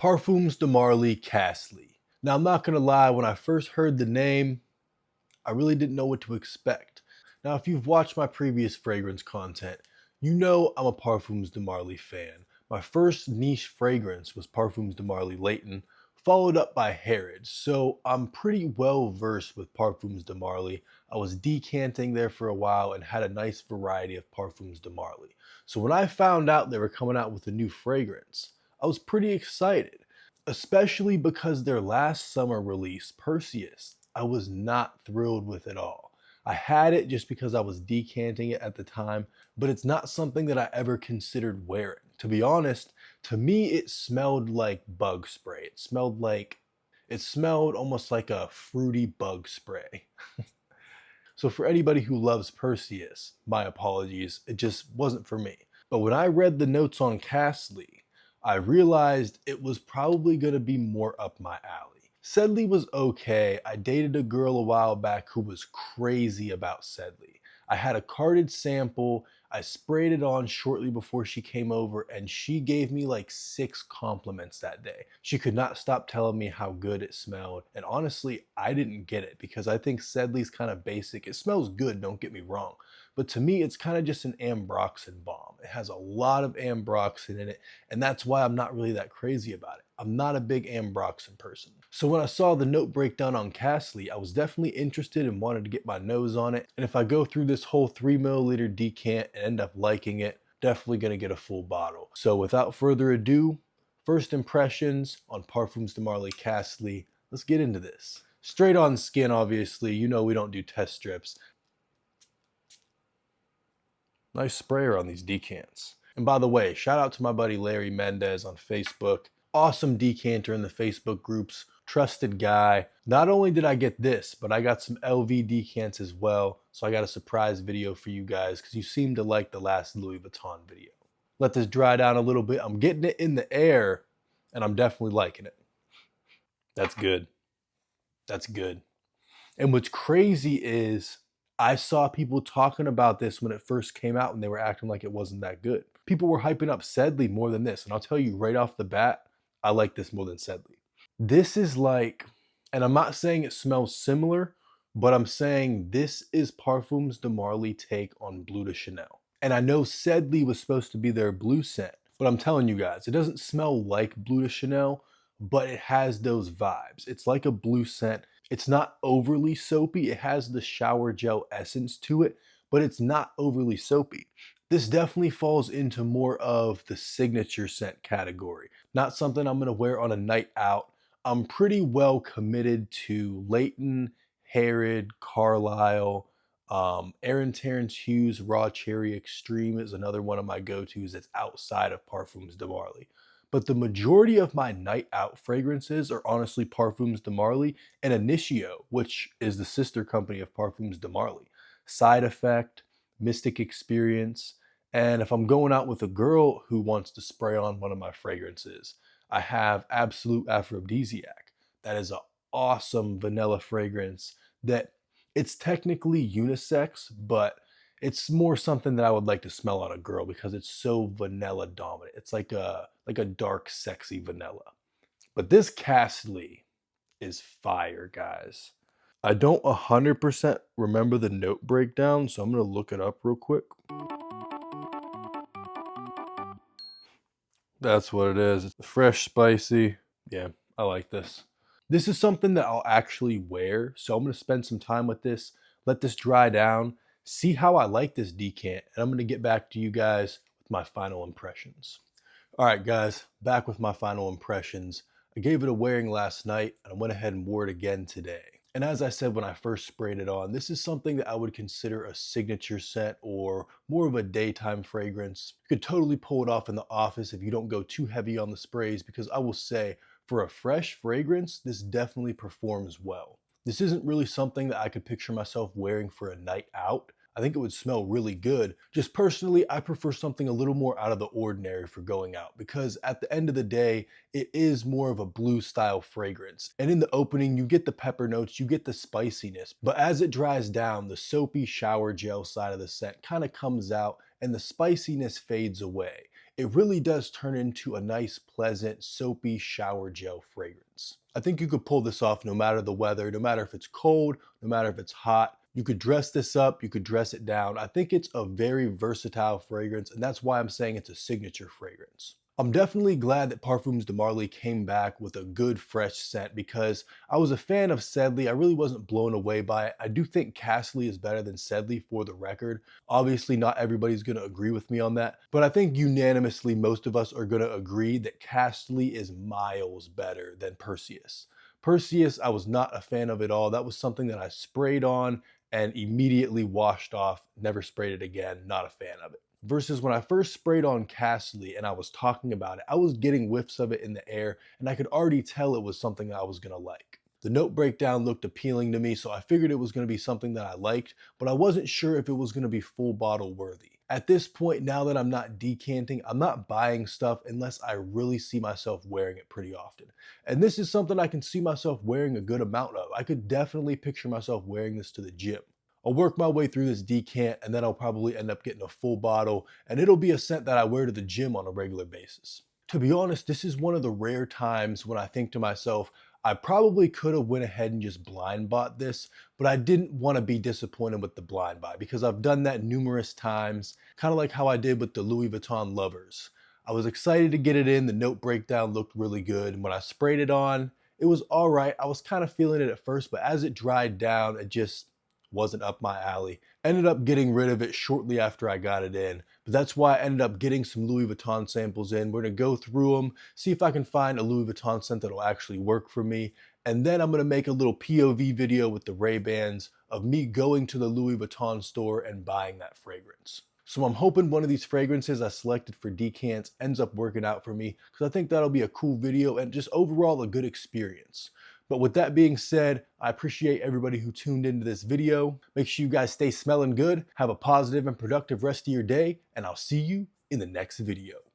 Parfums de Marly Castley. Now, I'm not gonna lie, when I first heard the name, I really didn't know what to expect. Now, if you've watched my previous fragrance content, you know I'm a Parfums de Marly fan. My first niche fragrance was Parfums de Marly Layton, followed up by Harrods, so I'm pretty well versed with Parfums de Marly. I was decanting there for a while and had a nice variety of Parfums de Marly. So when I found out they were coming out with a new fragrance, I was pretty excited, especially because their last summer release, Perseus, I was not thrilled with at all. I had it just because I was decanting it at the time, but it's not something that I ever considered wearing. To be honest, to me it smelled like bug spray. It smelled almost like a fruity bug spray. So for anybody who loves Perseus, my apologies, it just wasn't for me. But when I read the notes on Castley, I realized it was probably going to be more up my alley. Sedley was okay. I dated a girl a while back who was crazy about Sedley. I had a carded sample. I sprayed it on shortly before she came over, and she gave me like 6 compliments that day. She could not stop telling me how good it smelled, and honestly, I didn't get it because I think Sedley's kind of basic. It smells good, don't get me wrong, but to me, it's kind of just an ambroxan bomb. It has a lot of ambroxan in it, and that's why I'm not really that crazy about it. I'm not a big ambroxan person. So when I saw the note breakdown on Castley, I was definitely interested and wanted to get my nose on it. And if I go through this whole 3 milliliter decant and end up liking it, definitely gonna get a full bottle. So without further ado, first impressions on Parfums de Marly Castley. Let's get into this. Straight on skin, obviously. You know we don't do test strips. Nice sprayer on these decants. And by the way, shout out to my buddy Larry Mendez on Facebook. Awesome decanter in the Facebook groups, trusted guy. Not only did I get this, but I got some LV decants as well. So I got a surprise video for you guys because you seem to like the last Louis Vuitton video. Let this dry down a little bit. I'm getting it in the air and I'm definitely liking it. That's good. That's good. And what's crazy is I saw people talking about this when it first came out and they were acting like it wasn't that good. People were hyping up Sedley more than this. And I'll tell you right off the bat, I like this more than Sedley. This is like, and I'm not saying it smells similar, but I'm saying this is Parfums de Marly take on Bleu de Chanel. And I know Sedley was supposed to be their blue scent, but I'm telling you guys, it doesn't smell like Bleu de Chanel, but it has those vibes. It's like a blue scent. It's not overly soapy. It has the shower gel essence to it, but it's not overly soapy. This definitely falls into more of the signature scent category. Not something I'm gonna wear on a night out. I'm pretty well committed to Layton, Harrod, Carlisle, Aaron Terrence Hughes Raw Cherry Extreme is another one of my go-tos that's outside of Parfums de Marly. But the majority of my night out fragrances are honestly Parfums de Marly and Initio, which is the sister company of Parfums de Marly. Side Effect, Mystic Experience, and if I'm going out with a girl who wants to spray on one of my fragrances, I have Absolute Aphrodisiac. That is an awesome vanilla fragrance that it's technically unisex, but it's more something that I would like to smell on a girl because it's so vanilla dominant. It's like a dark, sexy vanilla. But this Castley is fire, guys. I don't 100% remember the note breakdown, so I'm gonna look it up real quick. That's what it is. It's fresh, spicy. Yeah, I like this. This is something that I'll actually wear, so I'm gonna spend some time with this, let this dry down, see how I like this decant, and I'm gonna get back to you guys with my final impressions. All right, guys, back with my final impressions. I gave it a wearing last night, and I went ahead and wore it again today. And as I said when I first sprayed it on, this is something that I would consider a signature scent or more of a daytime fragrance. You could totally pull it off in the office if you don't go too heavy on the sprays, because I will say, for a fresh fragrance, this definitely performs well. This isn't really something that I could picture myself wearing for a night out. I think it would smell really good. Just personally, I prefer something a little more out of the ordinary for going out because at the end of the day, it is more of a blue style fragrance. And in the opening, you get the pepper notes, you get the spiciness, but as it dries down, the soapy shower gel side of the scent kind of comes out and the spiciness fades away. it really does turn into a nice, pleasant, soapy shower gel fragrance. I think you could pull this off no matter the weather, no matter if it's cold, no matter if it's hot. You could dress this up, you could dress it down. I think it's a very versatile fragrance, and that's why I'm saying it's a signature fragrance. I'm definitely glad that Parfums de Marly came back with a good fresh scent because I was a fan of Sedley. I really wasn't blown away by it. I do think Castley is better than Sedley for the record. Obviously, not everybody's going to agree with me on that, but I think unanimously most of us are going to agree that Castley is miles better than Perseus. Perseus, I was not a fan of at all. That was something that I sprayed on and immediately washed off, never sprayed it again, not a fan of it. Versus when I first sprayed on Castley and I was talking about it, I was getting whiffs of it in the air and I could already tell it was something I was gonna like. The note breakdown looked appealing to me, so I figured it was gonna be something that I liked, but I wasn't sure if it was gonna be full bottle worthy. At this point, now that I'm not decanting, I'm not buying stuff unless I really see myself wearing it pretty often. And this is something I can see myself wearing a good amount of. I could definitely picture myself wearing this to the gym. I'll work my way through this decant and then I'll probably end up getting a full bottle, and it'll be a scent that I wear to the gym on a regular basis. To be honest, this is one of the rare times when I think to myself, I probably could have went ahead and just blind bought this, but I didn't want to be disappointed with the blind buy because I've done that numerous times, kind of like how I did with the Louis Vuitton Lovers. I was excited to get it in, the note breakdown looked really good, and when I sprayed it on, it was all right. I was kind of feeling it at first, but as it dried down, it just wasn't up my alley. Ended up getting rid of it shortly after I got it in, but that's why I ended up getting some Louis Vuitton samples in. We're gonna go through them, see if I can find a Louis Vuitton scent that'll actually work for me, and then I'm gonna make a little POV video with the Ray-Bans of me going to the Louis Vuitton store and buying that fragrance. So I'm hoping one of these fragrances I selected for decants ends up working out for me because I think that'll be a cool video and just overall a good experience. But with that being said, I appreciate everybody who tuned into this video. Make sure you guys stay smelling good, have a positive and productive rest of your day, and I'll see you in the next video.